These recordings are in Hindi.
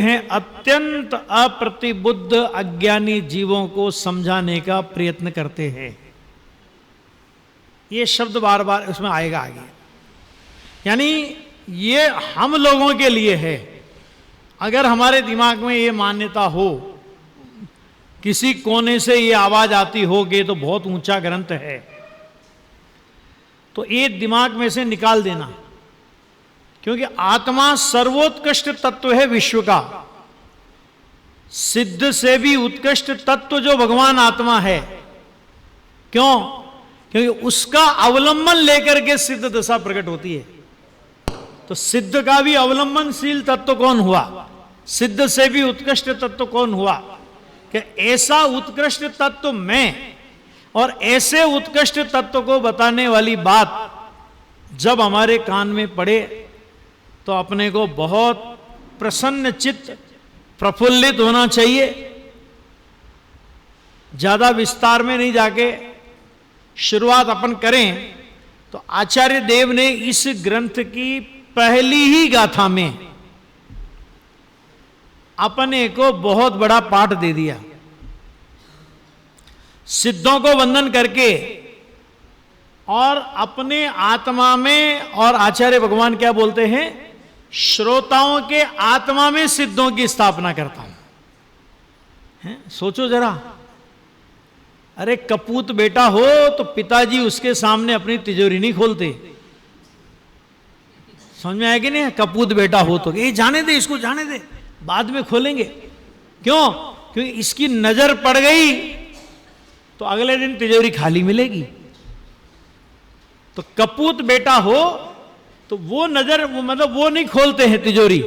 हैं अत्यंत अप्रतिबुद्ध अज्ञानी जीवों को समझाने का प्रयत्न करते हैं। ये शब्द बार बार उसमें आएगा आगे। यानी ये हम लोगों के लिए है। अगर हमारे दिमाग में ये मान्यता हो, किसी कोने से ये आवाज आती होगी तो बहुत ऊंचा ग्रंथ है, तो ये दिमाग में से निकाल देना। क्योंकि आत्मा सर्वोत्कृष्ट तत्व है विश्व का। सिद्ध से भी उत्कृष्ट तत्व जो भगवान आत्मा है। क्यों? क्योंकि उसका अवलंबन लेकर के सिद्ध दशा प्रकट होती है। तो सिद्ध का भी अवलंबनशील तत्व कौन हुआ? सिद्ध से भी उत्कृष्ट तत्व कौन हुआ? कि ऐसा उत्कृष्ट तत्व मैं, और ऐसे उत्कृष्ट तत्व को बताने वाली बात जब हमारे कान में पड़े तो अपने को बहुत प्रसन्न चित्त, प्रफुल्लित होना चाहिए। ज्यादा विस्तार में नहीं जाके शुरुआत अपन करें तो आचार्य देव ने इस ग्रंथ की पहली ही गाथा में अपने को बहुत बड़ा पाठ दे दिया। सिद्धों को वंदन करके और अपने आत्मा में, और आचार्य भगवान क्या बोलते हैं, श्रोताओं के आत्मा में सिद्धों की स्थापना करता हूं। सोचो जरा, अरे कपूत बेटा हो तो पिताजी उसके सामने अपनी तिजोरी नहीं खोलते। समझ में आया कि नहीं? कपूत बेटा हो तो ये जाने दे, इसको जाने दे, बाद में खोलेंगे। क्यों? क्योंकि इसकी नजर पड़ गई तो अगले दिन तिजोरी खाली मिलेगी। तो कपूत बेटा हो तो वो नजर, वो मतलब वो नहीं खोलते हैं तिजोरी।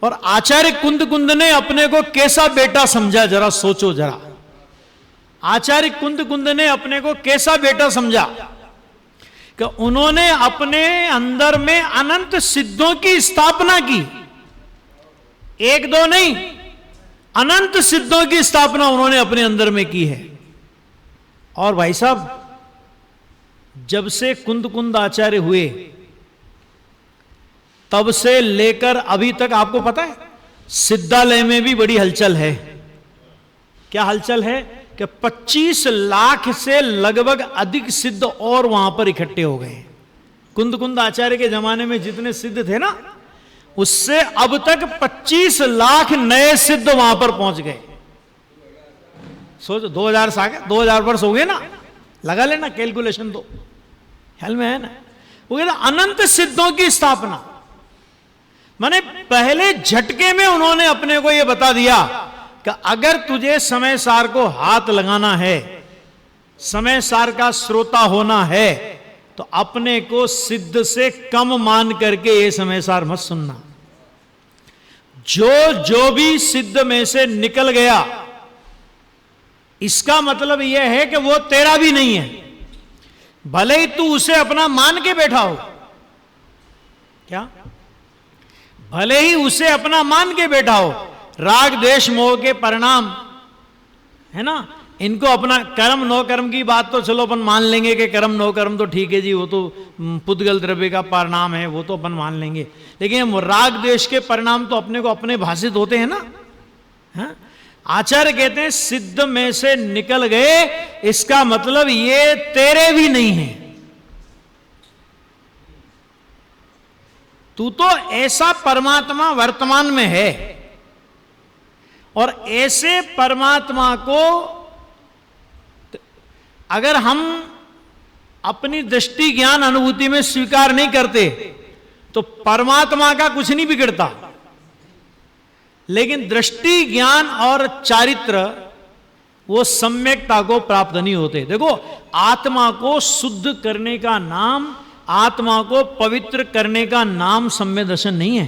और आचार्य कुंद कुंद ने अपने को कैसा बेटा समझा, जरा सोचो जरा। आचार्य कुंद कुंद ने अपने को कैसा बेटा समझा कि उन्होंने अपने अंदर में अनंत सिद्धों की स्थापना की। एक दो नहीं, अनंत सिद्धों की स्थापना उन्होंने अपने अंदर में की है। और भाई साहब, जब से कुंद कुंद आचार्य हुए तब से लेकर अभी तक आपको पता है सिद्धालय में भी बड़ी हलचल है। क्या हलचल है? कि 25 लाख से लगभग अधिक सिद्ध और वहां पर इकट्ठे हो गए। कुंद कुंद आचार्य के जमाने में जितने सिद्ध थे ना, उससे अब तक 25 लाख नए सिद्ध वहां पर पहुंच गए। सोचो, 2000 वर्ष हो गए ना, लगा लेना कैलकुलेशन, तो ख्याल में है ना। वो कहते अनंत सिद्धों की स्थापना, माने पहले झटके में उन्होंने अपने को यह बता दिया कि अगर तुझे समय सार को हाथ लगाना है, समय सार का श्रोता होना है, तो अपने को सिद्ध से कम मान करके ये समय सार मत सुनना। जो भी सिद्ध में से निकल गया, इसका मतलब यह है कि वो तेरा भी नहीं है, भले ही तू उसे अपना मान के बैठा हो। क्या? भले ही उसे अपना मान के बैठा हो। राग द्वेष मोह के परिणाम है ना, इनको अपना कर्म नो कर्म की बात तो चलो अपन मान लेंगे कि कर्म नो कर्म तो ठीक है जी, वो तो पुद्गल द्रव्य का परिणाम है, वो तो अपन मान लेंगे। लेकिन राग द्वेष के परिणाम तो अपने को अपने भाषित होते हैं ना। है? आचार्य कहते हैं सिद्ध में से निकल गए, इसका मतलब ये तेरे भी नहीं है। तू तो ऐसा परमात्मा वर्तमान में है, और ऐसे परमात्मा को अगर हम अपनी दृष्टि ज्ञान अनुभूति में स्वीकार नहीं करते तो परमात्मा का कुछ नहीं बिगड़ता। लेकिन दृष्टि ज्ञान और चारित्र वो सम्यकता को प्राप्त नहीं होते। देखो, आत्मा को शुद्ध करने का नाम, आत्मा को पवित्र करने का नाम सम्यक दर्शन नहीं है।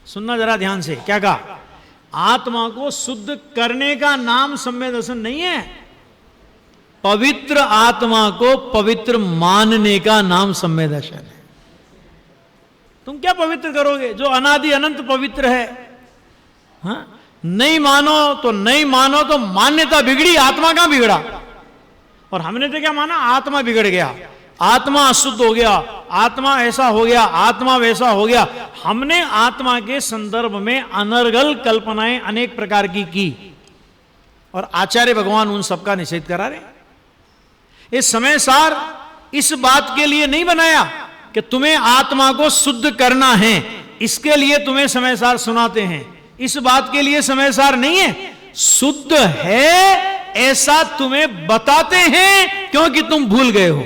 सुनना जरा ध्यान से, क्या कहा? आत्मा को शुद्ध करने का नाम सम्यक दर्शन नहीं है। पवित्र आत्मा को पवित्र मानने का नाम सम्यक दर्शन है। तुम क्या पवित्र करोगे जो अनादि अनंत पवित्र है? हाँ? नहीं मानो तो नहीं मानो, तो मान्यता बिगड़ी, आत्मा कहां बिगड़ा? और हमने तो क्या माना? आत्मा बिगड़ गया। आत्मा अशुद्ध हो गया, आत्मा ऐसा हो गया, आत्मा वैसा हो गया। हमने आत्मा के संदर्भ में अनर्गल कल्पनाएं अनेक प्रकार की और आचार्य भगवान उन सबका निषेध करा रहे। ये समय सार इस बात के लिए नहीं बनाया कि तुम्हें आत्मा को शुद्ध करना है, इसके लिए तुम्हें समय सार सुनाते हैं। इस बात के लिए समय सार नहीं है, शुद्ध है ऐसा तुम्हें बताते हैं क्योंकि तुम भूल गए हो।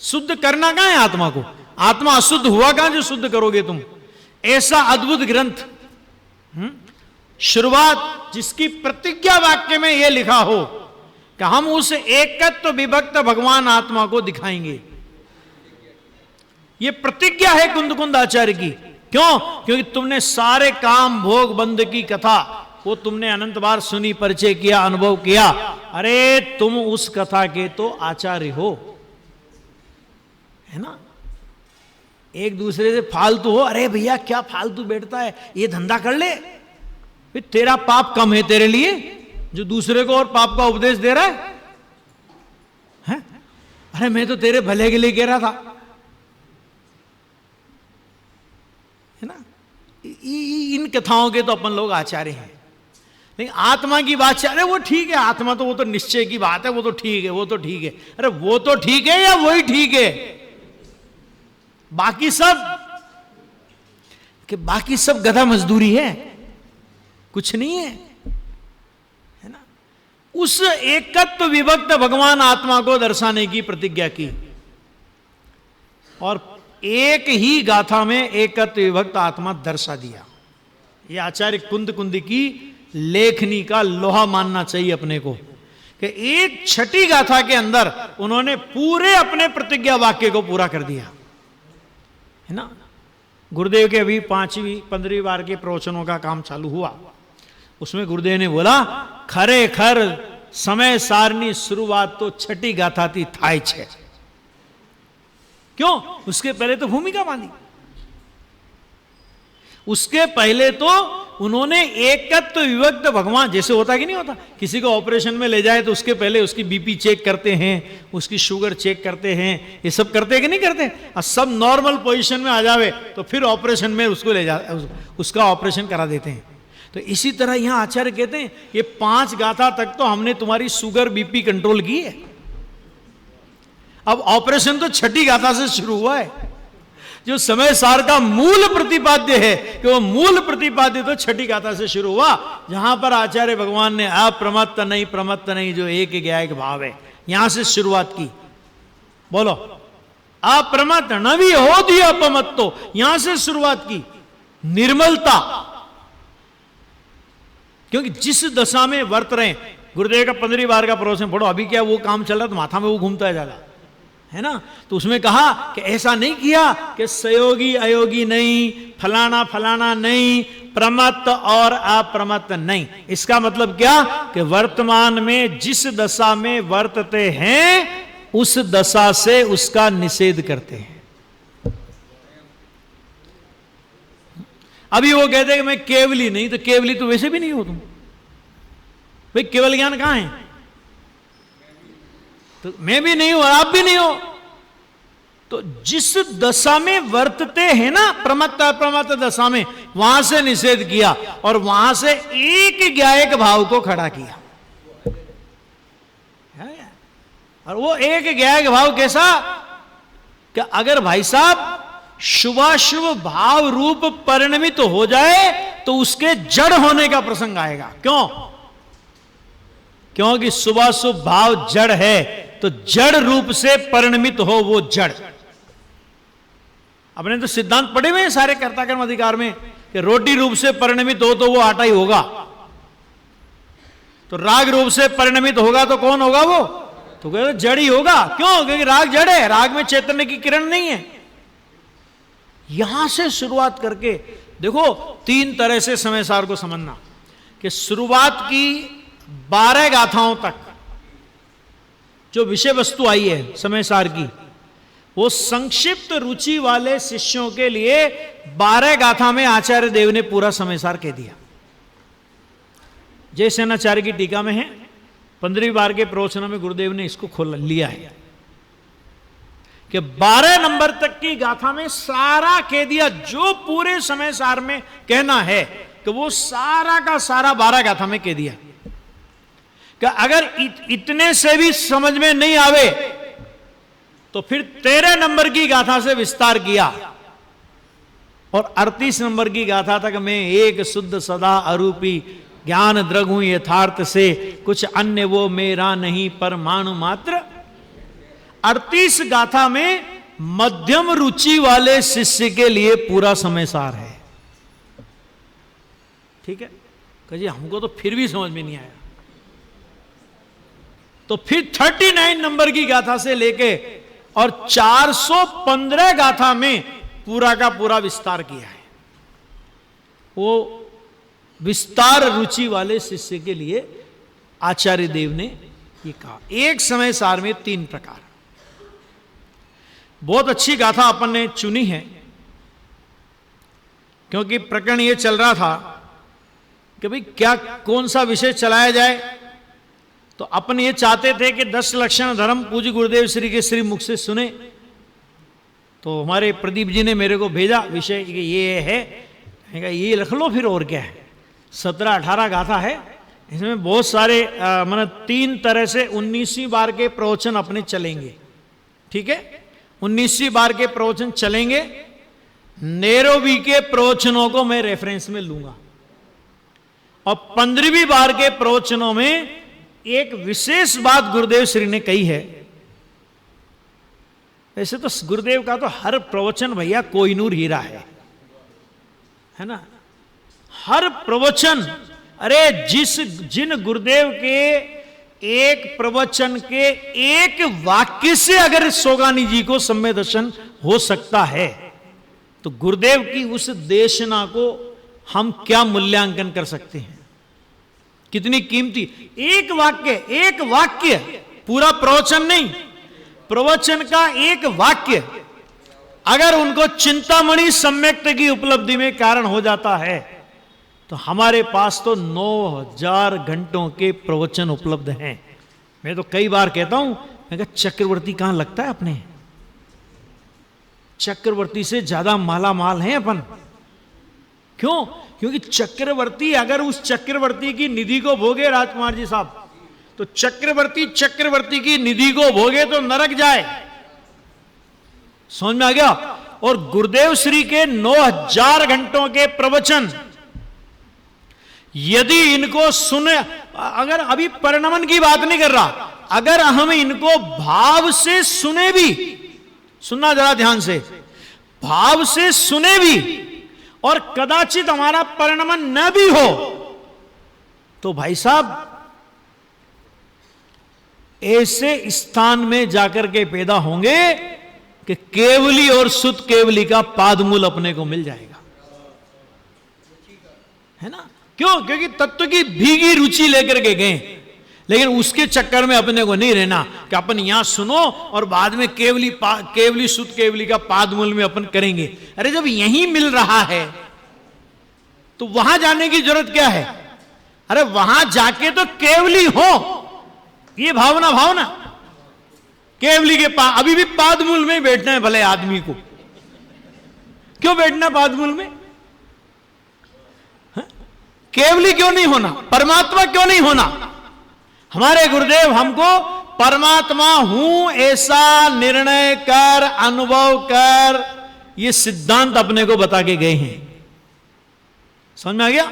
शुद्ध करना कहां है आत्मा को? आत्मा अशुद्ध हुआ कहां जो शुद्ध करोगे तुम? ऐसा अद्भुत ग्रंथ, शुरुआत जिसकी प्रतिज्ञा वाक्य में यह लिखा हो कि हम उस एकत्व विभक्त भगवान आत्मा को दिखाएंगे। यह प्रतिज्ञा है कुंद आचार्य की। क्यों? क्योंकि तुमने सारे काम भोग बंद की कथा वो तुमने अनंत बार सुनी, परिचय किया, अनुभव किया। अरे तुम उस कथा के तो आचार्य हो, है ना। एक दूसरे से फालतू हो, अरे भैया क्या फालतू बैठता है, ये धंधा कर ले, फिर तेरा पाप कम है तेरे लिए जो दूसरे को और पाप का उपदेश दे रहा है? अरे मैं तो तेरे भले के लिए कह रहा था, है ना। इन कथाओं के तो अपन लोग आचार्य हैं, लेकिन आत्मा की बात, अरे वो ठीक है, आत्मा तो वो तो निश्चय की बात है, वो तो ठीक है, वो तो ठीक है। अरे वो तो ठीक है या वही ठीक है? बाकी सब गधा मजदूरी है, कुछ नहीं है, है ना। उस एकत्व विभक्त भगवान आत्मा को दर्शाने की प्रतिज्ञा की और एक ही गाथा में एकत्व विभक्त आत्मा दर्शा दिया। यह आचार्य कुंद की लेखनी का लोहा मानना चाहिए अपने को कि एक छठी गाथा के अंदर उन्होंने पूरे अपने प्रतिज्ञा वाक्य को पूरा कर दिया, है ना। गुरुदेव के अभी 5वीं 15वीं बार के प्रवचनों का काम चालू हुआ, उसमें गुरुदेव ने बोला खरे खर समय सारनी शुरुआत तो छठी गाथा थी थाई छे। क्यों? उसके पहले तो भूमिका बांधी, उसके पहले तो उन्होंने एकत्व विभक्त भगवान, जैसे होता कि नहीं होता, किसी को ऑपरेशन में ले जाए तो उसके पहले उसकी बीपी चेक करते हैं, उसकी शुगर चेक करते हैं, ये सब करते हैं कि नहीं करते? और सब नॉर्मल पोजीशन में आ जावे तो फिर ऑपरेशन में उसको ले जा, उसका ऑपरेशन करा देते हैं। तो इसी तरह यहां आचार्य कहते हैं ये 5 गाथा तक तो हमने तुम्हारी शुगर बीपी कंट्रोल की है, अब ऑपरेशन तो छठी गाथा से शुरू हुआ है। जो समय सार का मूल प्रतिपाद्य है कि वो मूल प्रतिपाद्य तो छठी गाथा से शुरू हुआ, जहां पर आचार्य भगवान ने अप्रमत्त नहीं प्रमत्त नहीं जो एक ज्ञायक भाव है, यहां से शुरुआत की। बोलो अप्रमत्त न भी हो दिया अपमत्तो, यहां से शुरुआत की। निर्मलता, क्योंकि जिस दशा में वर्त रहे, गुरुदेव का 15वीं बार का प्रवचन पढ़ो, अभी क्या वो काम चल रहा तो माथा में वो घूमता है ज्यादा, है ना। तो उसमें कहा कि ऐसा नहीं किया कि सयोगी अयोगी नहीं, फलाना फलाना नहीं, प्रमत्त और अप्रमत्त नहीं। इसका मतलब क्या कि वर्तमान में जिस दशा में वर्तते हैं उस दशा से उसका निषेध करते हैं। अभी वो कहते हैं कि मैं केवली नहीं, तो केवली तो वैसे भी नहीं हो तुम भाई, केवल ज्ञान कहां है? तो मैं भी नहीं हूं और आप भी नहीं हो। तो जिस दशा में वर्तते हैं ना, प्रमत्त अप्रमत्त दशा में, वहां से निषेध किया और वहां से एक ज्ञायक भाव को खड़ा किया। और वो एक ज्ञायक भाव कैसा कि अगर भाई साहब शुभाशुभ भाव रूप परिणमित हो जाए तो उसके जड़ होने का प्रसंग आएगा। क्यों? क्योंकि शुभाशुभ भाव जड़ है, तो जड़ रूप से परिणमित हो वो जड़। अपने तो सिद्धांत पढ़े हुए हैं सारे कर्ता कर्म अधिकार में कि रोटी रूप से परिणमित हो तो वो आटा ही होगा, तो राग रूप से परिणमित होगा तो कौन होगा वो? तो जड़ ही होगा। क्यों? क्योंकि राग जड़ है, राग में चैतन्य की किरण नहीं है। यहां से शुरुआत करके देखो 3 तरह से समय सार को समझना कि शुरुआत की 12 गाथाओं तक जो विषय वस्तु आई है समय सार की, वो संक्षिप्त रुचि वाले शिष्यों के लिए 12 गाथा में आचार्य देव ने पूरा समय सार कह दिया। जय सेनाचार्य की टीका में है, 15वीं बार के प्रवचनों में गुरुदेव ने इसको खोल लिया है। कि 12 नंबर तक की गाथा में सारा कह दिया, जो पूरे समय सार में कहना है कि वो सारा का सारा 12 गाथा में कह दिया। कि अगर इतने से भी समझ में नहीं आवे तो फिर 13 नंबर की गाथा से विस्तार किया और 38 नंबर की गाथा तक मैं एक शुद्ध सदा अरूपी ज्ञान द्रग हूं यथार्थ से, कुछ अन्य वो मेरा नहीं परमाणु मात्र। 38 गाथा में मध्यम रुचि वाले शिष्य के लिए पूरा समय सार है। ठीक है, कहिए हमको तो फिर भी समझ में नहीं आया। तो फिर 39 नंबर की गाथा से लेके और 415 गाथा में पूरा का पूरा विस्तार किया है। वो विस्तार रुचि वाले शिष्य के लिए आचार्य देव ने ये कहा। एक समय सार में 3 प्रकार। बहुत अच्छी गाथा अपन ने चुनी है, क्योंकि प्रकरण ये चल रहा था कि भाई क्या कौन सा विषय चलाया जाए। तो अपन ये चाहते थे कि 10 लक्षण धर्म पूज्य गुरुदेव श्री के श्री मुख से सुने। तो हमारे प्रदीप जी ने मेरे को भेजा विषय ये है, ये लिख लो फिर, और क्या है। 17-18 गाथा है, इसमें बहुत सारे मतलब 3 तरह से 19वीं बार के प्रवचन अपने चलेंगे। ठीक है, 19वीं बार के प्रवचन चलेंगे। नैरोबी के प्रवचनों को मैं रेफरेंस में लूंगा और 15वीं बार के प्रवचनों में एक विशेष बात गुरुदेव श्री ने कही है। वैसे तो गुरुदेव का तो हर प्रवचन भैया कोहिनूर हीरा है ना। हर प्रवचन, अरे जिन गुरुदेव के एक प्रवचन के एक वाक्य से अगर सोगानी जी को सम्य दर्शन हो सकता है, तो गुरुदेव की उस देशना को हम क्या मूल्यांकन कर सकते हैं। कितनी कीमती एक वाक्य, पूरा प्रवचन नहीं, प्रवचन का एक वाक्य अगर उनको चिंतामणि सम्यक्त की उपलब्धि में कारण हो जाता है, तो हमारे पास तो 9000 घंटों के प्रवचन उपलब्ध हैं। मैं तो कई बार कहता हूं, मैं कहा चक्रवर्ती कहां लगता है अपने, चक्रवर्ती से ज्यादा माला माल हैं अपन। क्यों? क्योंकि चक्रवर्ती, अगर उस चक्रवर्ती की निधि को भोगे राजकुमार जी साहब, तो चक्रवर्ती की निधि को भोगे तो नरक जाए। समझ में आ गया? और गुरुदेव श्री के 9000 घंटों के प्रवचन यदि इनको सुने, अगर अभी परिणमन की बात नहीं कर रहा, अगर हम इनको भाव से सुने भी, सुनना जरा ध्यान से, भाव से सुने भी और कदाचित हमारा परिणमन न भी हो, तो भाई साहब ऐसे स्थान में जाकर के पैदा होंगे कि केवली और शुद्ध केवली का पादमूल अपने को मिल जाएगा, है ना। क्यों? क्योंकि तत्व की भीगी रुचि लेकर के गए, लेकिन उसके चक्कर में अपने को नहीं रहना कि अपन यहां सुनो और बाद में केवली शुद्ध केवली का पादमूल में अपन करेंगे। अरे जब यहीं मिल रहा है तो वहां जाने की जरूरत क्या है? अरे वहां जाके तो केवली हो, ये भावना केवली के पास। अभी भी पादमूल में बैठना है भले आदमी को, क्यों बैठना पादमूल में? केवली क्यों नहीं होना? परमात्मा क्यों नहीं होना? हमारे गुरुदेव हमको परमात्मा हूं ऐसा निर्णय कर, अनुभव कर, ये सिद्धांत अपने को बता के गए हैं। समझ में आ गया?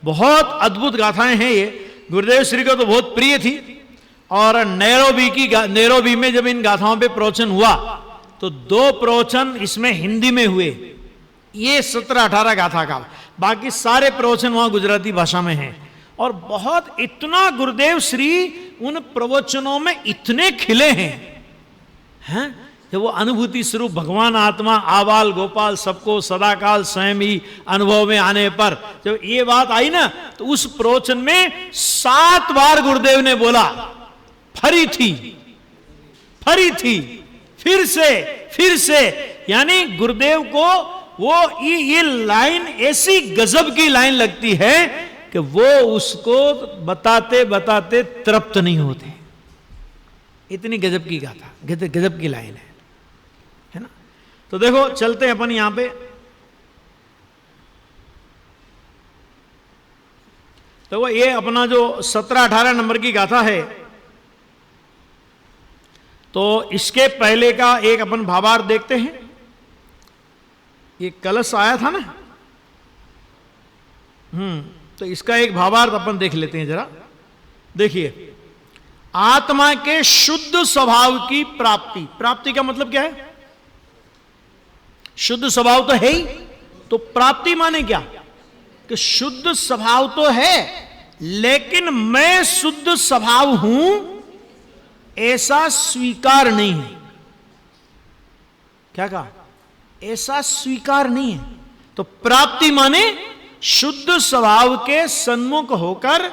बहुत अद्भुत गाथाएं हैं ये, गुरुदेव श्री को तो बहुत प्रिय थी। और नैरोबी में जब इन गाथाओं पे प्रवचन हुआ तो 2 प्रवचन इसमें हिंदी में हुए, ये 17-18 गाथा का, बाकी सारे प्रवचन वहां गुजराती भाषा में हैं। और बहुत इतना गुरुदेव श्री उन प्रवचनों में इतने खिले हैं जब वो अनुभूति स्वरूप भगवान आत्मा आबाल गोपाल सबको सदाकाल स्वयं ही अनुभव में आने पर जब ये बात आई ना, तो उस प्रवचन में 7 बार गुरुदेव ने बोला फरी थी, फिर से, यानी गुरुदेव को वो ये लाइन ऐसी गजब की लाइन लगती है कि वो उसको बताते बताते तृप्त नहीं होते। इतनी गजब की गाथा, गजब की लाइन है। तो देखो चलते हैं अपन यहां पे। तो वो ये अपना जो 17-18 नंबर की गाथा है, तो इसके पहले का एक अपन भावार्थ देखते हैं। ये कलश आया था ना, तो इसका एक भावार्थ अपन देख लेते हैं जरा। देखिए, आत्मा के शुद्ध स्वभाव की प्राप्ति। प्राप्ति का मतलब क्या है? शुद्ध स्वभाव तो है ही, तो प्राप्ति माने क्या कि शुद्ध स्वभाव तो है, लेकिन मैं शुद्ध स्वभाव हूं ऐसा स्वीकार नहीं है। क्या कहा? ऐसा स्वीकार नहीं है। तो प्राप्ति माने शुद्ध स्वभाव के सन्मुख होकर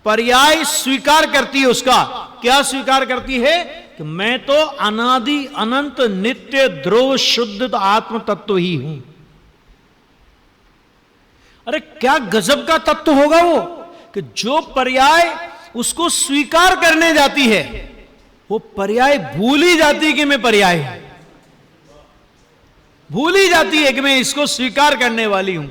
पर्याय स्वीकार करती है। उसका क्या स्वीकार करती है? कि मैं तो अनादि अनंत नित्य ध्रुव शुद्ध आत्म तत्व ही हूं। अरे क्या गजब का तत्व होगा वो, कि जो पर्याय उसको स्वीकार करने जाती है, वो पर्याय भूल ही जाती है कि मैं पर्याय हूं, भूल ही जाती है कि मैं इसको स्वीकार करने वाली हूं।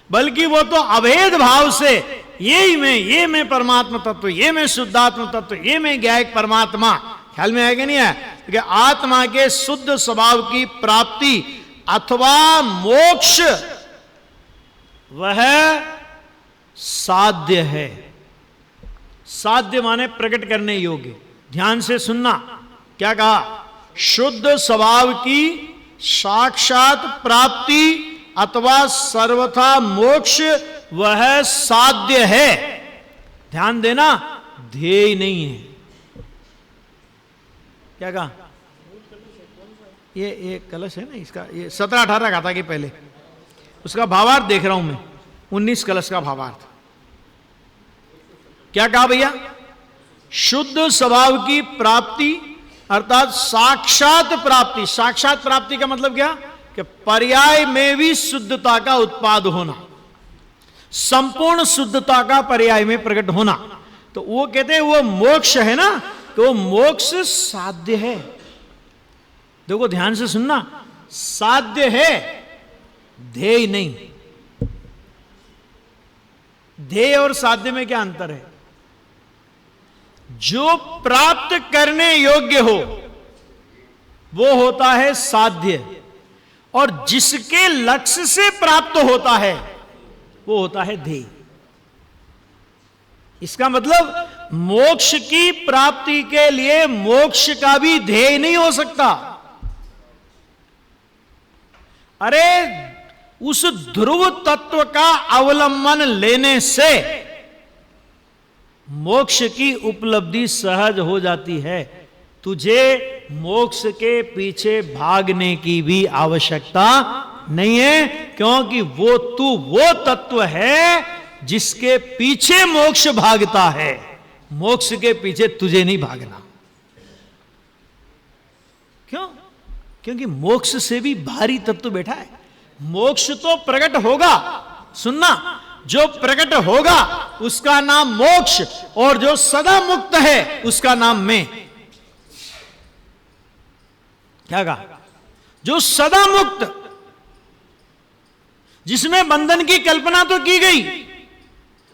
बल्कि वो तो अभेद भाव से ये मैं परमात्मा तत्व, ये मैं शुद्धात्म तत्व, ये मैं ज्ञायक परमात्मा, ख्याल में आएगा नहीं है कि आत्मा के शुद्ध स्वभाव की प्राप्ति अथवा मोक्ष वह साध्य है। साध्य माने प्रकट करने योग्य। ध्यान से सुनना, क्या कहा? शुद्ध स्वभाव की साक्षात प्राप्ति अथवा सर्वथा मोक्ष वह साध्य है। ध्यान देना, ध्येय नहीं है। क्या कहा? ये कलश है ना, इसका ये 17-18 गाथा के पहले उसका भावार्थ देख रहा हूं मैं। 19 कलश का भावार्थ क्या कहा भैया? शुद्ध स्वभाव की प्राप्ति अर्थात साक्षात प्राप्ति। साक्षात प्राप्ति का मतलब क्या? कि पर्याय में भी शुद्धता का उत्पाद होना, संपूर्ण शुद्धता का पर्याय में प्रकट होना। तो वो कहते हैं वो मोक्ष है ना, तो वो मोक्ष साध्य है। देखो ध्यान से सुनना, साध्य है, ध्येय नहीं। ध्येय और साध्य में क्या अंतर है? जो प्राप्त करने योग्य हो वो होता है साध्य, और जिसके लक्ष्य से प्राप्त होता है वो होता है ध्येय। इसका मतलब मोक्ष की प्राप्ति के लिए मोक्ष का भी ध्येय नहीं हो सकता। अरे उस ध्रुव तत्व का अवलंबन लेने से मोक्ष की उपलब्धि सहज हो जाती है। तुझे मोक्ष के पीछे भागने की भी आवश्यकता नहीं है, क्योंकि वो तत्व है जिसके पीछे मोक्ष भागता है। मोक्ष के पीछे तुझे नहीं भागना। क्यों? क्योंकि मोक्ष से भी भारी तत्व बैठा है। मोक्ष तो प्रकट होगा, सुनना, जो प्रकट होगा उसका नाम मोक्ष, और जो सदा मुक्त है उसका नाम मैं। क्या कहा? जो सदा मुक्त, जिसमें बंधन की कल्पना तो की गई,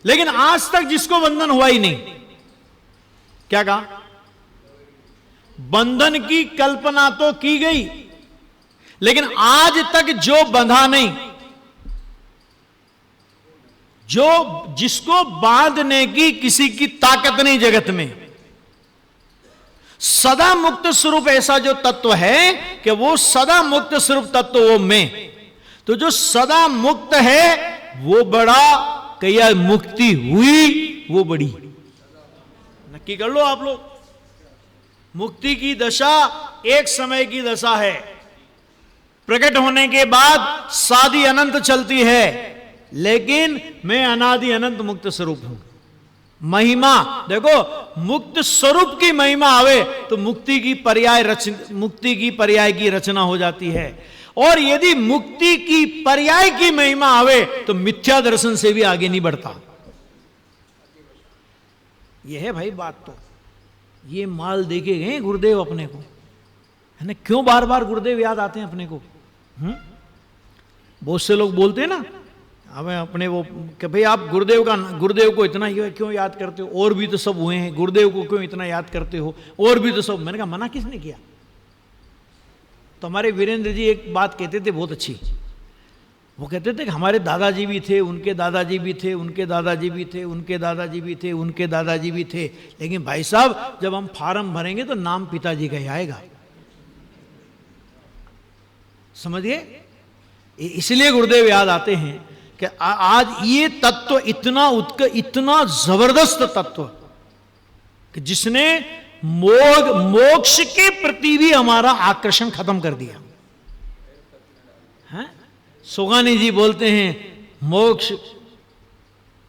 लेकिन आज तक जिसको बंधन हुआ ही नहीं। क्या कहा? बंधन की कल्पना तो की गई, लेकिन आज तक जो बंधा नहीं, जो जिसको बांधने की किसी की ताकत नहीं जगत में, सदा मुक्त स्वरूप ऐसा जो तत्व है कि वो सदा मुक्त स्वरूप तत्व वो मैं। तो जो सदा मुक्त है वो बड़ा, कहिया मुक्ति हुई वो बड़ी। नक्की कर लो आप लोग। मुक्ति की दशा एक समय की दशा है, प्रकट होने के बाद सादी अनंत चलती है, लेकिन मैं अनादि अनंत मुक्त स्वरूप हूं। महिमा देखो, मुक्त स्वरूप की महिमा आवे तो मुक्ति की पर्याय की रचना हो जाती है। और यदि मुक्ति की पर्याय की महिमा आवे तो मिथ्या दर्शन से भी आगे नहीं बढ़ता। यह है भाई बात। तो ये माल देके गए गुरुदेव अपने को, है ना? क्यों बार बार गुरुदेव याद आते हैं अपने को? बहुत से लोग बोलते हैं ना हमें अपने वो कि भाई आप गुरुदेव को इतना क्यों याद करते हो, और भी तो सब हुए हैं, गुरुदेव को क्यों इतना याद करते हो, और भी तो सब। मैंने कहा मना किसने किया? तो हमारे वीरेंद्र जी एक बात कहते थे बहुत अच्छी, वो कहते थे कि हमारे दादाजी भी थे, उनके दादाजी भी थे, उनके दादाजी भी थे, उनके दादाजी भी थे, उनके दादाजी भी थे, लेकिन भाई साहब जब हम फार्म भरेंगे तो नाम पिताजी का ही आएगा। समझिए, इसलिए गुरुदेव याद आते हैं कि आज ये तत्व इतना जबरदस्त तत्व कि जिसने मोक्ष के प्रति भी हमारा आकर्षण खत्म कर दिया है। सोगानी जी बोलते हैं मोक्ष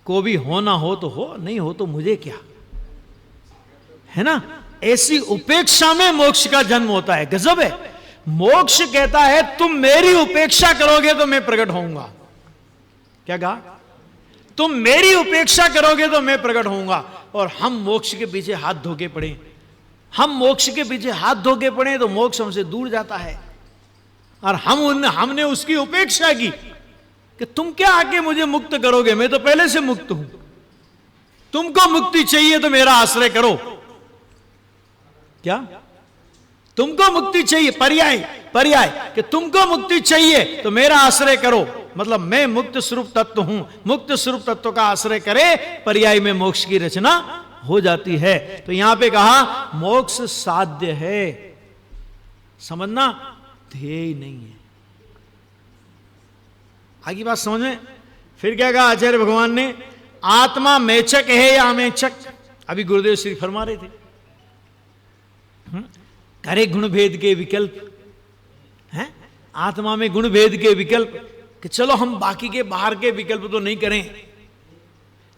को भी होना हो तो हो, नहीं हो तो मुझे क्या, है ना। ऐसी उपेक्षा में मोक्ष का जन्म होता है। गजब है। मोक्ष कहता है तुम मेरी उपेक्षा करोगे तो मैं प्रकट होऊंगा। क्या कहा? तुम मेरी उपेक्षा करोगे तो मैं प्रकट होऊंगा। और हम मोक्ष के पीछे हाथ धोके पड़े, हम मोक्ष के पीछे हाथ धोके पड़े तो मोक्ष हमसे दूर जाता है। और हमने उसकी उपेक्षा की कि तुम क्या आके मुझे मुक्त करोगे, मैं तो पहले से मुक्त हूं, तुमको मुक्ति चाहिए तो मेरा आश्रय करो। क्या? तुमको मुक्ति चाहिए, पर्याय कि तुमको मुक्ति चाहिए तो मेरा आश्रय करो। मतलब मैं मुक्त स्वरूप तत्व हूं, मुक्त स्वरूप तत्व का आश्रय करे, पर्याय में मोक्ष की रचना हो जाती है। तो यहां पे कहा मोक्ष साध्य है, समझना, ध्येय नहीं है। आगे बात समझ में। फिर क्या कहा आचार्य भगवान ने? आत्मा मेचक है या अमेचक? अभी गुरुदेव श्री फरमा रहे थे करे गुण भेद के विकल्प हैं, आत्मा में गुण भेद के विकल्प, कि चलो हम बाकी के बाहर के विकल्प तो नहीं करें,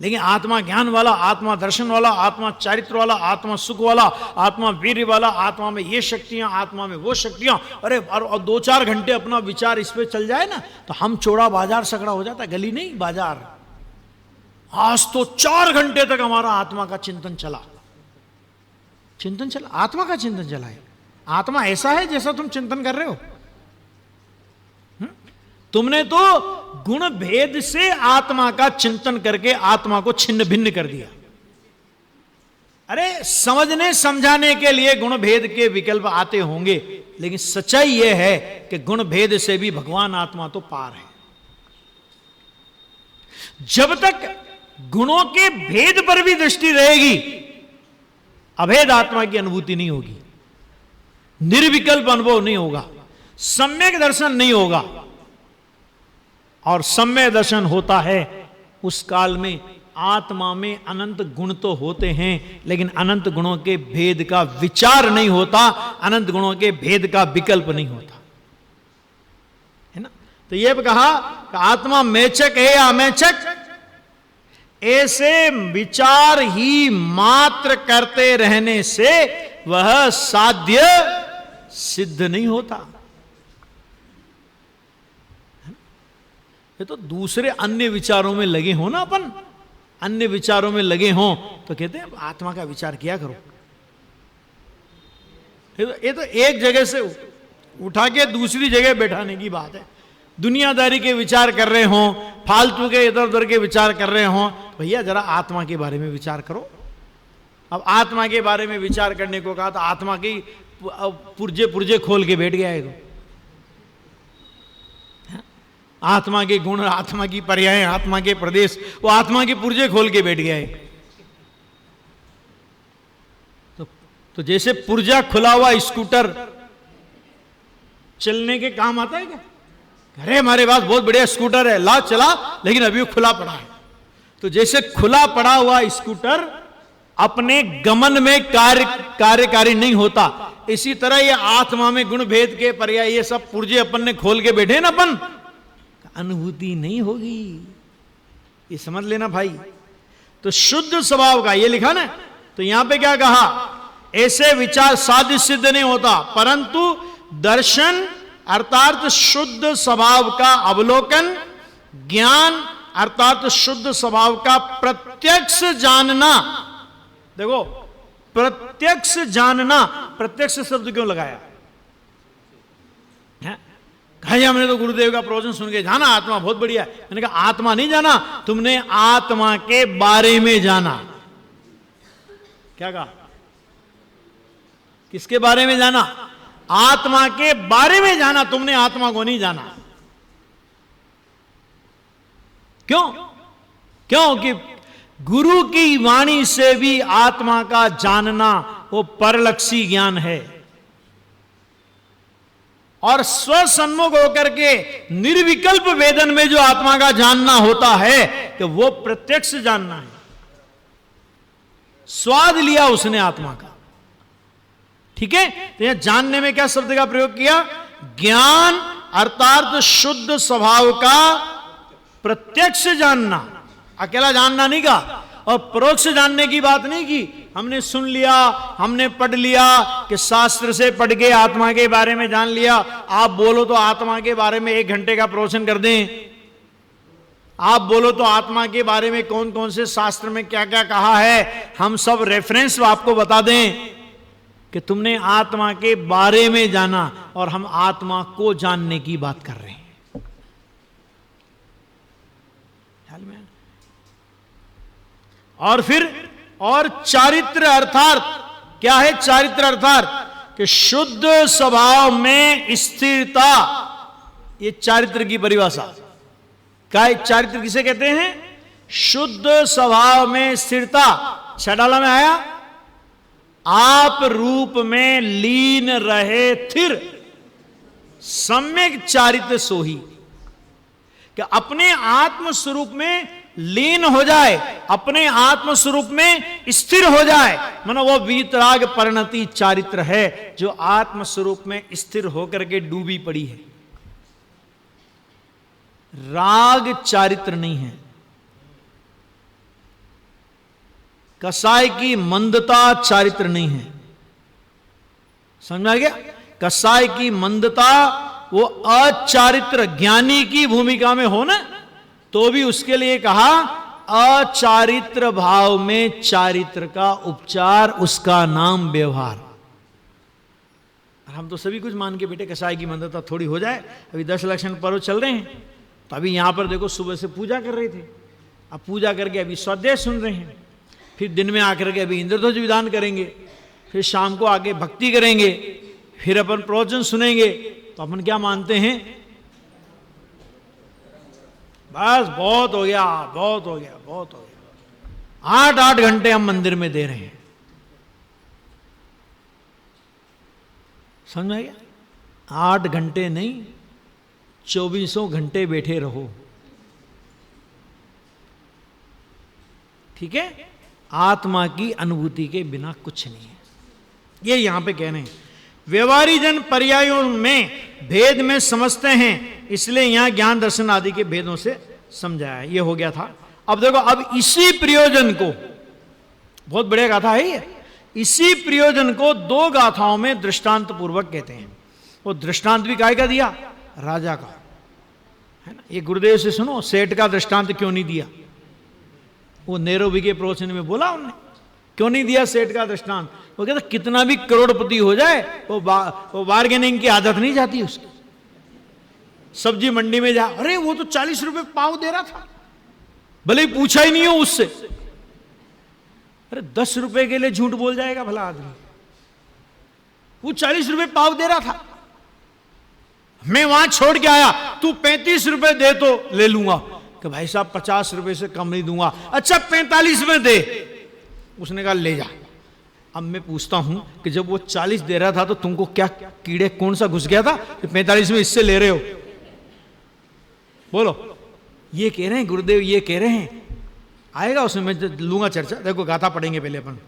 लेकिन आत्मा ज्ञान वाला, आत्मा दर्शन वाला, आत्मा चारित्र वाला, आत्मा सुख वाला, आत्मा वीर्य वाला, आत्मा में ये शक्तियां, आत्मा में वो शक्तियां। अरे और 2-4 घंटे अपना विचार इस पे चल जाए ना तो हम चौड़ा बाजार सकड़ा हो जाता है, गली नहीं बाजार। आज तो 4 घंटे तक हमारा आत्मा का चिंतन चला, आत्मा का चिंतन चला है। आत्मा ऐसा है जैसा तुम चिंतन कर रहे हो। तुमने तो गुण भेद से आत्मा का चिंतन करके आत्मा को छिन्न भिन्न कर दिया। अरे समझने समझाने के लिए गुण भेद के विकल्प आते होंगे, लेकिन सच्चाई यह है कि गुण भेद से भी भगवान आत्मा तो पार है। जब तक गुणों के भेद पर भी दृष्टि रहेगी, अभेद आत्मा की अनुभूति नहीं होगी, निर्विकल्प अनुभव नहीं होगा, सम्यक दर्शन नहीं होगा। और सम्यक दर्शन होता है उस काल में आत्मा में अनंत गुण तो होते हैं, लेकिन अनंत गुणों के भेद का विचार नहीं होता, अनंत गुणों के भेद का विकल्प नहीं होता, है ना। तो यह कहा कि आत्मा मेचक है या अमेचक, ऐसे विचार ही मात्र करते रहने से वह साध्य सिद्ध नहीं होता। ये तो दूसरे अन्य विचारों में लगे हो ना, अपन अन्य विचारों में लगे हो तो कहते हैं आत्मा का विचार किया करो। ये तो एक जगह से उठा के दूसरी जगह बैठाने की बात है। दुनियादारी के विचार कर रहे हो, फालतू के इधर उधर के विचार कर रहे हो, भैया जरा आत्मा के बारे में विचार करो। अब आत्मा के बारे में विचार करने को कहा तो आत्मा की पुर्जे खोल के बैठ गया है। तो आत्मा के गुण, आत्मा की पर्याय, आत्मा के प्रदेश, वो आत्मा के पुर्जे खोल के बैठ गया है। तो जैसे पुर्जा खुला हुआ स्कूटर चलने के काम आता है क्या? अरे हमारे पास बहुत बढ़िया स्कूटर है, ला चला, लेकिन अभी वो खुला पड़ा है। तो जैसे खुला पड़ा हुआ स्कूटर अपने गमन में कार्यकारी नहीं होता, इसी तरह ये आत्मा में गुण भेद के पर्याय ये सब पुर्जे अपन ने खोल के बैठे ना, अपन अनुभूति नहीं होगी। ये समझ लेना भाई। तो शुद्ध स्वभाव का ये लिखा ना, तो यहां पे क्या कहा? ऐसे विचार साध्य सिद्ध नहीं होता, परंतु दर्शन अर्थात शुद्ध स्वभाव का अवलोकन, ज्ञान अर्थात शुद्ध स्वभाव का प्रत्यक्ष जानना। देखो प्रत्यक्ष जानना, प्रत्यक्ष शब्द क्यों लगाया है? कहा हमने तो गुरुदेव का प्रवचन सुन के जाना, आत्मा बहुत बढ़िया है। मैंने कहा आत्मा नहीं जाना, तुमने आत्मा के बारे में जाना। क्या कहा? किसके बारे में जाना? आत्मा के बारे में जाना, तुमने आत्मा को नहीं जाना। क्यों? क्योंकि गुरु की वाणी से भी आत्मा का जानना वो परलक्षी ज्ञान है, और स्वसन्मुख होकर के निर्विकल्प वेदन में जो आत्मा का जानना होता है कि वो प्रत्यक्ष जानना है। स्वाद लिया उसने आत्मा का। ठीक है, तो यहां जानने में क्या शब्द का प्रयोग किया? ज्ञान अर्थात शुद्ध स्वभाव का प्रत्यक्ष जानना, अकेला जानना नहीं कहा। और परोक्ष जानने की बात नहीं की। हमने सुन लिया, हमने पढ़ लिया कि शास्त्र से पढ़ के आत्मा के बारे में जान लिया। आप बोलो तो आत्मा के बारे में 1 घंटे का प्रवचन कर दें। आप बोलो तो आत्मा के बारे में कौन कौन से शास्त्र में क्या क्या कहा है, हम सब रेफरेंस आपको बता दें कि तुमने आत्मा के बारे में जाना, और हम आत्मा को जानने की बात कर रहे हैं। और फिर और चारित्र अर्थात क्या है? चारित्र अर्थात कि शुद्ध स्वभाव में स्थिरता, ये चारित्र की परिभाषा। क्या चारित्र किसे कहते हैं? शुद्ध स्वभाव में स्थिरता। छडाला में आया, आप रूप में लीन रहे थिर, सम्यक चारित्र सोही, कि अपने आत्म स्वरूप में लीन हो जाए, अपने आत्म स्वरूप में स्थिर हो जाए। मानो वो वीतराग परिणति चारित्र है जो आत्म स्वरूप में स्थिर होकर के डूबी पड़ी है। राग चारित्र नहीं है। कसाय की मंदता चारित्र नहीं है। समझ में आ गया? कसाय की मंदता वो अचारित्र, ज्ञानी की भूमिका में हो ना, तो भी उसके लिए कहा अचारित्र भाव में चारित्र का उपचार, उसका नाम व्यवहार। हम तो सभी कुछ मान के बेटे कसाय की मंदता थोड़ी हो जाए। अभी 10 लक्षण पर्व चल रहे हैं, तो अभी यहां पर देखो सुबह से पूजा कर रहे थे, अब पूजा करके अभी स्वाध्याय सुन रहे हैं, फिर दिन में आकर के अभी इंद्रध्वज विधान करेंगे, फिर शाम को आके भक्ति करेंगे, फिर अपन प्रवचन सुनेंगे। तो अपन क्या मानते हैं? बस बहुत हो गया, बहुत हो गया, बहुत हो गया। 8-8 घंटे हम मंदिर में दे रहे हैं। समझ में गया? 8 घंटे नहीं, 24 घंटे बैठे रहो। ठीक है? आत्मा की अनुभूति के बिना कुछ नहीं है, ये यहां पे कह रहे हैं। व्यवहारी जन पर्यायों में भेद में समझते हैं, इसलिए यहां ज्ञान दर्शन आदि के भेदों से समझाया है। ये हो गया था। अब देखो, अब इसी प्रयोजन को, बहुत बढ़िया गाथा है ये, इसी प्रयोजन को 2 गाथाओं में दृष्टांत पूर्वक कहते हैं। वो दृष्टांत भी काय का दिया? राजा का, है ना। ये गुरुदेव से सुनो, सेठ का दृष्टांत क्यों नहीं दिया? वो नैरोबी के प्रवचन में बोला उन्होंने, क्यों नहीं दिया सेठ का दृष्टांत? वो कहता कितना भी करोड़पति हो जाए वो बार्गेनिंग की आदत नहीं जाती उसकी। सब्जी मंडी में जा, अरे वो तो 40 रुपए पाव दे रहा था, भले ही पूछा ही नहीं हो उससे। अरे 10 रुपए के लिए झूठ बोल जाएगा भला आदमी? वो 40 रुपए पाव दे रहा था, मैं वहां छोड़ के आया, तू 35 रुपए दे तो ले लूंगा। कि भाई साहब 50 रुपए से कम नहीं दूंगा। अच्छा 45 में दे। उसने कहा ले जा। अब मैं पूछता हूं कि जब वो 40 दे रहा था तो तुमको क्या कीड़े कौन सा घुस गया था कि 45 में इससे ले रहे हो? बोलो। ये कह रहे हैं गुरुदेव, ये कह रहे हैं, आएगा उसमें, मैं लूंगा चर्चा। देखो गाथा पढ़ेंगे पहले अपन।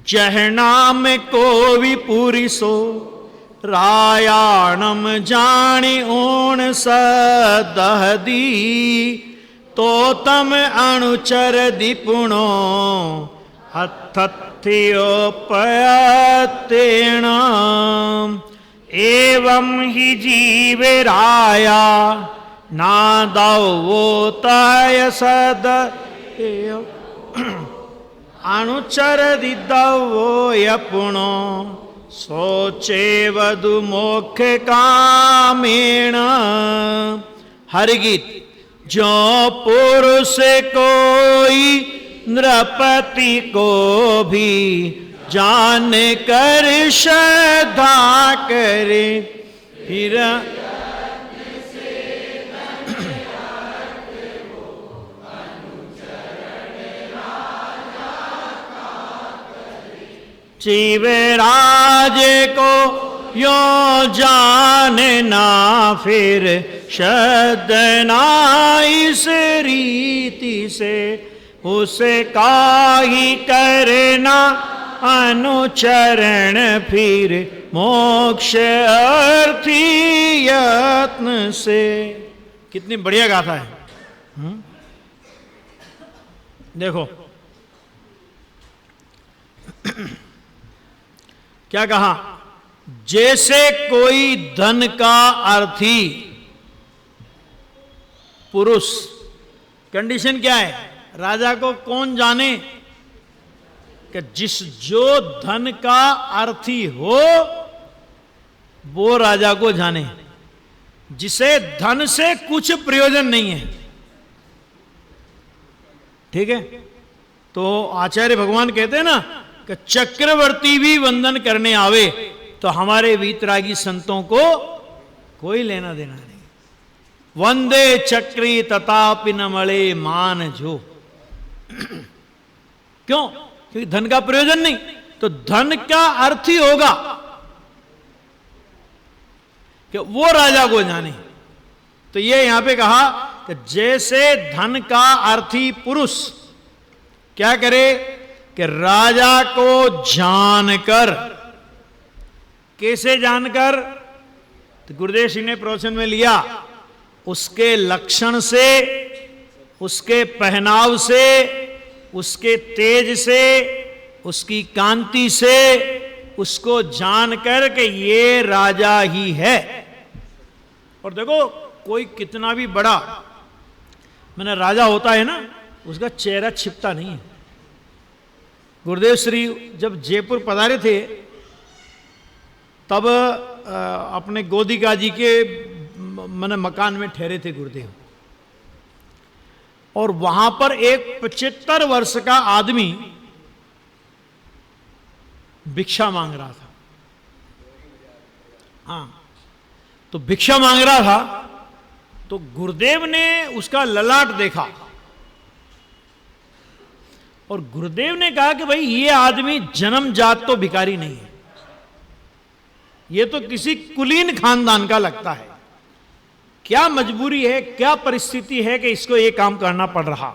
जहनाम को भी पूरी सो रायाणम जानी ओण सदहदी, तो तम अणुचर दिपुणो अथत्योपयतेण, एवं ही जीवे राया नादवोताय सद अणुचर दिदवो यपुणो सोचे वधु मोक्ष कामेण। हरिगीत। जो पुरुष कोई नृपति को भी जान कर श्रद्धा करे, फिर शिवराज को यो जानना, फिर श्रद्धना इस रीति से, उसका ही करना अनुचरण, फिर मोक्ष अर्थी यत्न से। कितनी बढ़िया गाथा है। देखो क्या कहा, जैसे कोई धन का अर्थी पुरुष, कंडीशन क्या है, राजा को कौन जाने, कि जो धन का अर्थी हो वो राजा को जाने, जिसे धन से कुछ प्रयोजन नहीं है। ठीक है, तो आचार्य भगवान कहते हैं ना कि चक्रवर्ती भी वंदन करने आवे तो हमारे वीतरागी संतों को कोई लेना देना नहीं। वंदे चक्री तथापि न मले मान जो। क्यों? क्योंकि धन का प्रयोजन नहीं, तो धन का अर्थ ही होगा कि वो राजा को जाने। तो ये यहां पे कहा कि जैसे धन का अर्थी पुरुष क्या करे कि राजा को जानकर, कैसे जानकर, तो गुरुदेव सिंह ने प्रवचन में लिया, उसके लक्षण से, उसके पहनाव से, उसके तेज से, उसकी कांति से उसको जानकर कि ये राजा ही है। और देखो कोई कितना भी बड़ा मैंने राजा होता है ना, उसका चेहरा छिपता नहीं है। गुरुदेव श्री जब जयपुर पधारे थे तब अपने गोदिका जी के मैंने मकान में ठहरे थे गुरुदेव, और वहां पर एक 75 वर्ष का आदमी भिक्षा मांग रहा था। हाँ, तो भिक्षा मांग रहा था तो गुरुदेव ने उसका ललाट देखा और गुरुदेव ने कहा कि भाई ये आदमी जन्मजात तो भिखारी नहीं है, ये तो किसी कुलीन खानदान का लगता है। क्या मजबूरी है, क्या परिस्थिति है कि इसको ये काम करना पड़ रहा।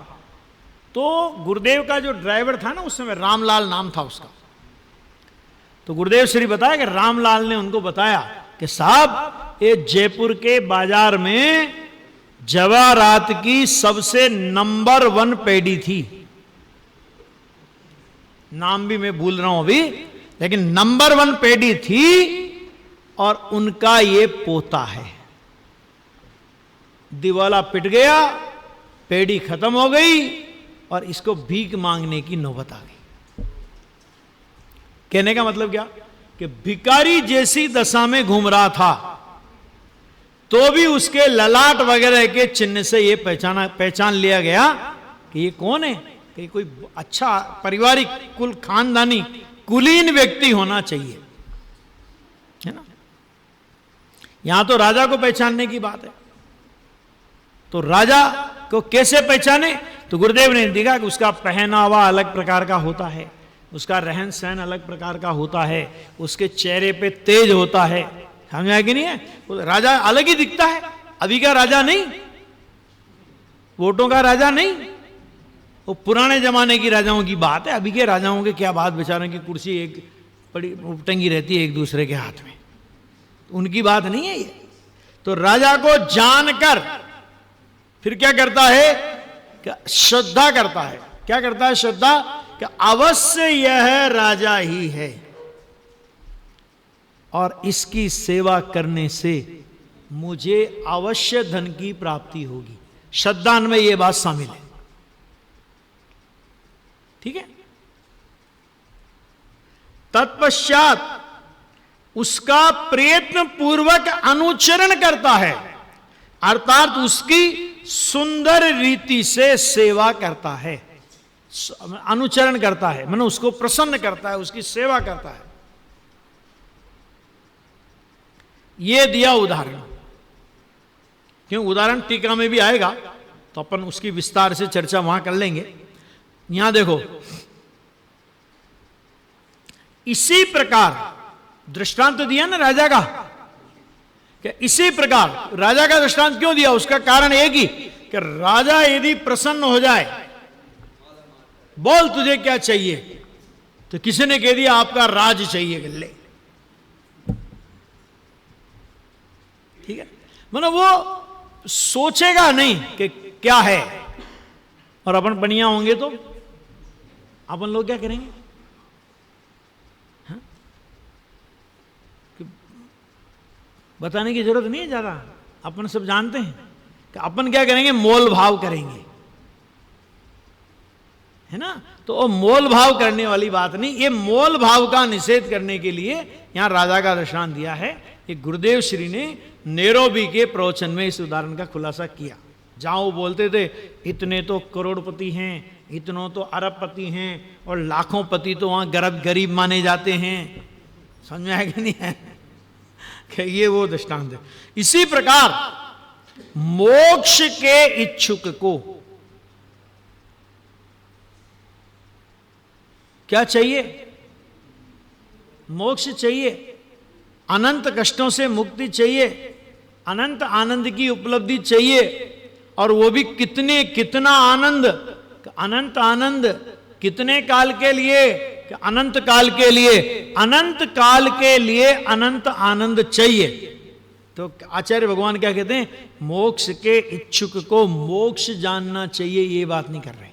तो गुरुदेव का जो ड्राइवर था ना उस समय, रामलाल नाम था उसका, तो गुरुदेव श्री बताया कि रामलाल ने उनको बताया कि साहब ये जयपुर के बाजार में जवाहरात की सबसे नंबर 1 पेड़ी थी, नाम भी मैं भूल रहा हूं अभी, लेकिन नंबर 1 पेड़ी थी और उनका ये पोता है। दिवाला पिट गया, पेड़ी खत्म हो गई और इसको भीख मांगने की नौबत आ गई। कहने का मतलब क्या कि भिखारी जैसी दशा में घूम रहा था तो भी उसके ललाट वगैरह के चिन्ह से यह पहचान लिया गया कि ये कौन है, कि कोई अच्छा पारिवारिक कुल खानदानी कुलीन व्यक्ति होना चाहिए, है ना। यहां तो राजा को पहचानने की बात है, तो राजा को कैसे पहचाने, तो गुरुदेव ने देखा कि उसका पहनावा अलग प्रकार का होता है, उसका रहन सहन अलग प्रकार का होता है, उसके चेहरे पे तेज होता है। समझ आया कि नहीं है? राजा अलग ही दिखता है, अभी का राजा नहीं, वोटों का राजा नहीं, वो पुराने जमाने की राजाओं की बात है। अभी के राजाओं के क्या बात, बेचारों की कुर्सी एक बड़ी टंगी रहती है एक दूसरे के हाथ में, उनकी बात नहीं है ये। तो राजा को जानकर फिर क्या करता है, क्या श्रद्धा करता है। क्या करता है श्रद्धा, कि अवश्य यह राजा ही है और इसकी सेवा करने से मुझे अवश्य धन की प्राप्ति होगी। श्रद्धा में यह बात शामिल है, ठीक है। तत्पश्चात उसका प्रयत्न पूर्वक अनुचरण करता है, अर्थात उसकी सुंदर रीति से सेवा करता है, अनुचरण करता है, मतलब उसको प्रसन्न करता है, उसकी सेवा करता है। यह दिया उदाहरण, क्यों उदाहरण टीका में भी आएगा तो अपन उसकी विस्तार से चर्चा वहां कर लेंगे। यहां देखो, इसी प्रकार दृष्टांत तो दिया ना राजा का, कि इसी प्रकार राजा का दृष्टांत क्यों दिया, उसका कारण एक ही कि राजा यदि प्रसन्न हो जाए, बोल तुझे क्या चाहिए, तो किसी ने कह दिया आपका राज चाहिए, गल्ले, ठीक है, मतलब वो सोचेगा नहीं कि क्या है। और अपन बढ़िया होंगे तो अपन लोग क्या करेंगे, हाँ? बताने की जरूरत नहीं है ज्यादा, अपन सब जानते हैं कि अपन क्या करेंगे, मोल भाव करेंगे, है ना। तो वो मोल भाव करने वाली बात नहीं, ये मोल भाव का निषेध करने के लिए यहां राजा का दृष्टांत दिया है। ये गुरुदेव श्री ने नैरोबी के प्रवचन में इस उदाहरण का खुलासा किया। जहां वो बोलते थे इतने तो करोड़पति हैं, इतनों तो अरबपति हैं, और लाखों पति तो वहां गरीब माने जाते हैं। समझ में आया कि नहीं है कि ये वो दृष्टांत है। इसी प्रकार मोक्ष के इच्छुक को क्या चाहिए, मोक्ष चाहिए, अनंत कष्टों से मुक्ति चाहिए, अनंत आनंद की उपलब्धि चाहिए, और वो भी कितना आनंद, अनंत आनंद कितने काल के लिए, अनंत काल के लिए, अनंत काल के लिए अनंत आनंद चाहिए। तो आचार्य भगवान क्या कहते हैं, मोक्ष के इच्छुक को मोक्ष जानना चाहिए, ये बात नहीं कर रहे।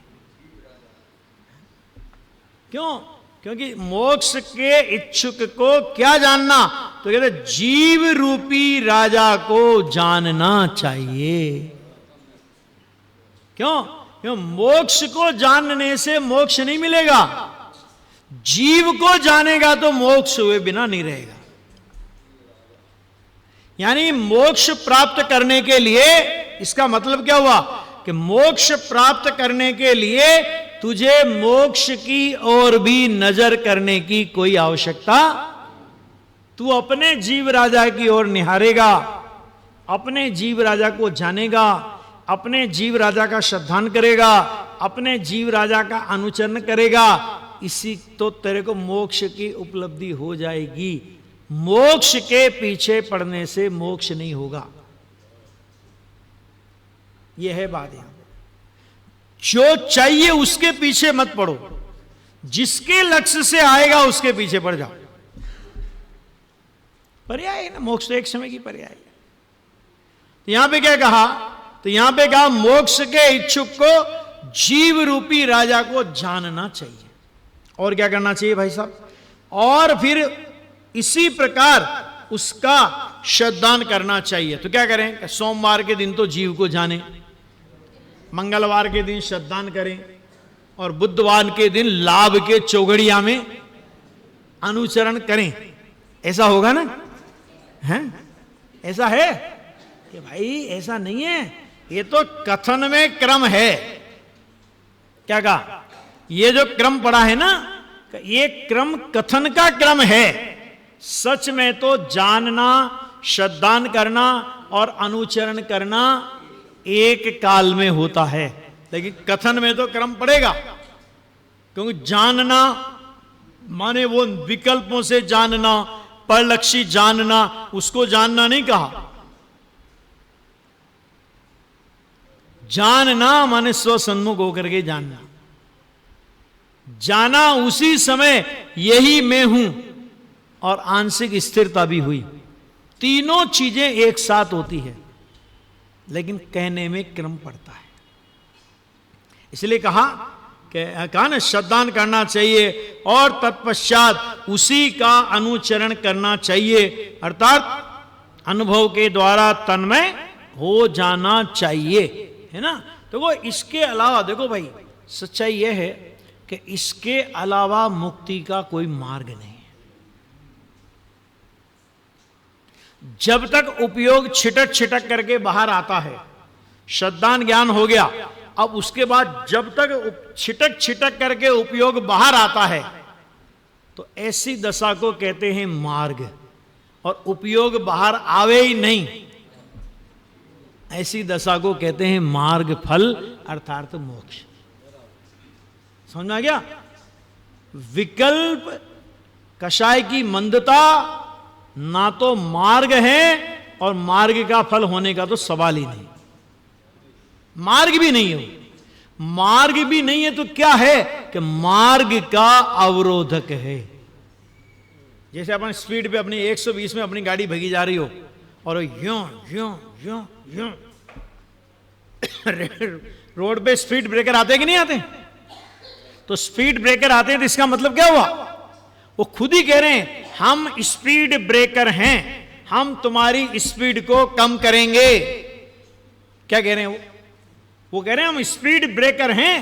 क्यों, क्योंकि मोक्ष के इच्छुक को क्या जानना, तो कहते जीव रूपी राजा को जानना चाहिए। क्यों मोक्ष को जानने से मोक्ष नहीं मिलेगा, जीव को जानेगा तो मोक्ष हुए बिना नहीं रहेगा। यानी मोक्ष प्राप्त करने के लिए, इसका मतलब क्या हुआ कि मोक्ष प्राप्त करने के लिए तुझे मोक्ष की ओर भी नजर करने की कोई आवश्यकता, तू अपने जीव राजा की ओर निहारेगा, अपने जीव राजा को जानेगा, अपने जीव राजा का श्रद्धान करेगा, अपने जीव राजा का अनुचरण करेगा, इसी तो तेरे को मोक्ष की उपलब्धि हो जाएगी। मोक्ष के पीछे पड़ने से मोक्ष नहीं होगा, यह है बात। यहां जो चाहिए उसके पीछे मत पड़ो, जिसके लक्ष्य से आएगा उसके पीछे पड़ जाओ। पर्याय है ना, मोक्ष तो एक समय की पर्याय है। तो यहां पे क्या कहा, तो यहां पे कहा मोक्ष के इच्छुक को जीव रूपी राजा को जानना चाहिए। और क्या करना चाहिए भाई साहब, और फिर इसी प्रकार उसका श्रद्धान करना चाहिए। तो क्या करें, सोमवार के दिन तो जीव को जाने, मंगलवार के दिन श्रद्धान करें, और बुधवार के दिन लाभ के चौगड़िया में अनुचरण करें। ऐसा होगा ना, हैं? ऐसा है कि भाई ऐसा नहीं है, ये तो कथन में क्रम है। क्या कहा, ये जो क्रम पड़ा है ना, ये क्रम कथन का क्रम है। सच में तो जानना, श्रद्धान करना और अनुचरण करना एक काल में होता है, लेकिन कथन में तो क्रम पड़ेगा। क्योंकि जानना माने वो विकल्पों से जानना, परलक्षी जानना, उसको जानना नहीं कहा। जानना माने स्वसन्मुख होकर के जानना, जाना उसी समय यही मैं हूं, और आंशिक स्थिरता भी हुई। तीनों चीजें एक साथ होती है, लेकिन कहने में क्रम पड़ता है। इसलिए कहा ना श्रद्धान करना चाहिए, और तत्पश्चात उसी का अनुचरण करना चाहिए, अर्थात अनुभव के द्वारा तन्मय हो जाना चाहिए, है ना। तो वो इसके अलावा देखो भाई, सच्चाई यह है कि इसके अलावा मुक्ति का कोई मार्ग नहीं है। जब तक उपयोग छिटक छिटक करके बाहर आता है, श्रद्धान ज्ञान हो गया, अब उसके बाद जब तक छिटक छिटक करके उपयोग बाहर आता है, तो ऐसी दशा को कहते हैं मार्ग। और उपयोग बाहर आवे ही नहीं, ऐसी दशा को कहते हैं मार्ग फल अर्थात मोक्ष। समझ में आ गया? विकल्प कषाय की मंदता ना तो मार्ग है और मार्ग का फल होने का तो सवाल ही नहीं। मार्ग भी नहीं है, मार्ग भी नहीं है तो क्या है कि मार्ग का अवरोधक है। जैसे अपन स्पीड पे अपनी 120 में अपनी गाड़ी भगी जा रही हो और यूं यूं यूं यूं रोड पे स्पीड ब्रेकर आते कि नहीं आते? तो स्पीड ब्रेकर आते हैं तो इसका मतलब क्या हुआ? वो खुद ही कह रहे हैं हम स्पीड ब्रेकर हैं, हम तुम्हारी स्पीड को कम करेंगे। क्या कह रहे हैं वो कह रहे हैं हम स्पीड ब्रेकर हैं।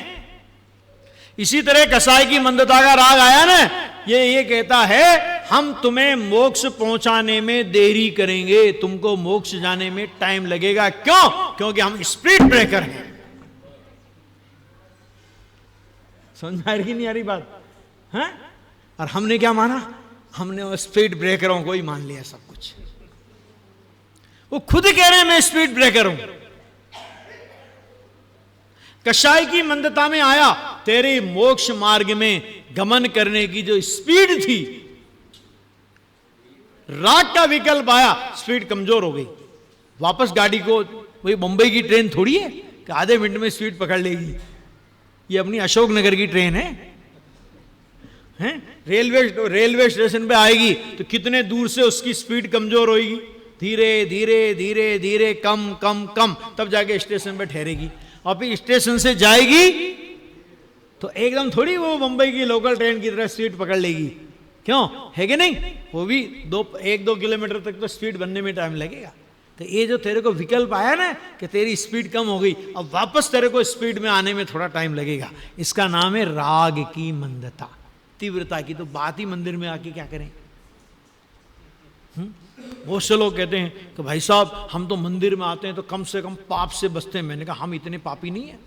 इसी तरह कसाई की मंदता का राग आया ना, ये कहता है हम तुम्हें मोक्ष पहुंचाने में देरी करेंगे, तुमको मोक्ष जाने में टाइम लगेगा। क्यों? क्योंकि हम स्पीड ब्रेकर हैं। समझ आ रही नहीं आ रही बात? हैं? और हमने क्या माना? हमने स्पीड ब्रेकरों को ही मान लिया सब कुछ। वो खुद कह रहे हैं मैं स्पीड ब्रेकर हूं। कषाय की मंदता में आया, तेरे मोक्ष मार्ग में गमन करने की जो स्पीड थी, राग का विकल्प आया, स्पीड कमजोर हो गई। वापस गाड़ी को, वही मुंबई की ट्रेन थोड़ी है कि आधे मिनट में स्पीड पकड़ लेगी। ये अपनी अशोकनगर की ट्रेन है, हैं? रेलवे स्टेशन पे आएगी तो कितने दूर से उसकी स्पीड कमजोर होगी, धीरे धीरे धीरे धीरे कम कम कम, तब जाके स्टेशन पे ठहरेगी। और फिर स्टेशन से जाएगी तो एकदम थोड़ी वो मुंबई की लोकल ट्रेन की तरह स्पीड पकड़ लेगी। क्यों? है कि नहीं? वो भी 1-2 किलोमीटर तक तो स्पीड बनने में टाइम लगेगा। तो ये जो तेरे को विकल्प आया ना कि तेरी स्पीड कम हो गई, अब वापस तेरे को स्पीड में आने में थोड़ा टाइम लगेगा, इसका नाम है राग की मंदता, तीव्रता की। तो बात ही मंदिर में आके क्या करें? बहुत से लोग कहते हैं कि भाई साहब हम तो मंदिर में आते हैं तो कम से कम पाप से बचते हैं। मैंने कहा हम इतने पापी नहीं है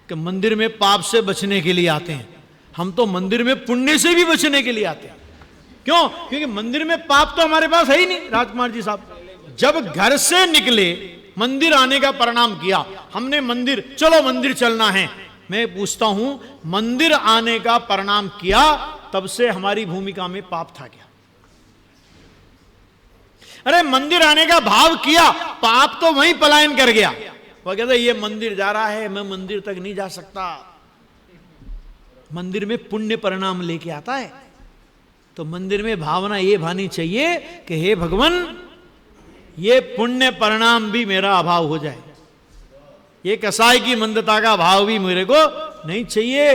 कि मंदिर में पाप से बचने के लिए आते हैं, हम तो मंदिर में पुण्य से भी बचने के लिए आते हैं। क्यों? क्योंकि मंदिर में पाप तो हमारे पास है ही नहीं। राजकुमार जी साहब, जब घर से निकले मंदिर आने का प्रणाम किया हमने, मंदिर चलो मंदिर चलना है, मैं पूछता हूं मंदिर आने का प्रणाम किया तब से हमारी भूमिका में पाप था क्या? अरे मंदिर आने का भाव किया, पाप तो वहीं पलायन कर गया। वो कहता ये मंदिर जा रहा है, मैं मंदिर तक नहीं जा सकता। मंदिर में पुण्य परिणाम लेके आता है, तो मंदिर में भावना ये भानी चाहिए कि हे भगवान ये पुण्य परिणाम भी मेरा अभाव हो जाए, ये कसाई की मंदता का भाव भी मेरे को नहीं चाहिए।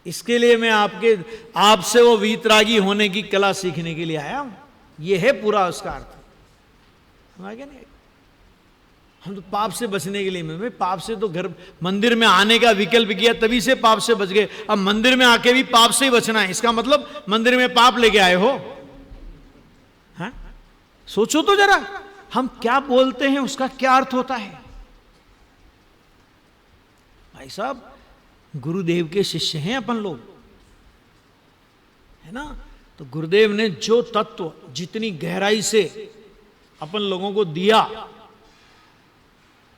इसके लिए मैं आपसे वो वीतरागी होने की कला सीखने के लिए आया हूं। ये है पूरा उसका अर्थ। नहीं, हम तो पाप से बचने के लिए, मैं पाप से तो घर मंदिर में आने का विकल्प किया तभी से पाप से बच गए, अब मंदिर में आके भी पाप से ही बचना है, इसका मतलब मंदिर में पाप लेके आए हो? हाँ? सोचो तो जरा, हम क्या बोलते हैं उसका क्या अर्थ होता है? भाई साहब गुरुदेव के शिष्य हैं अपन लोग, है ना? तो गुरुदेव ने जो तत्व जितनी गहराई से अपन लोगों को दिया,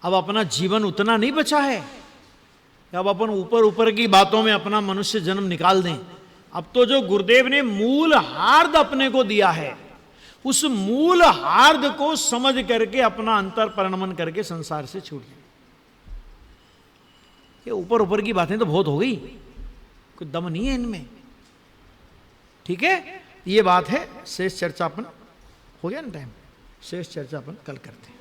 अब अपना जीवन उतना नहीं बचा है कि अब अपन ऊपर ऊपर की बातों में अपना मनुष्य जन्म निकाल दें। अब तो जो गुरुदेव ने मूल हार्द अपने को दिया है, उस मूल हार्द को समझ करके अपना अंतर परिणमन करके संसार से छूट जाए। ये ऊपर ऊपर की बातें तो बहुत हो गई, कोई दम नहीं है इनमें। ठीक है, ये बात है। शेष चर्चा अपन हो गया ना टाइम, शेष चर्चा अपन कल करते हैं।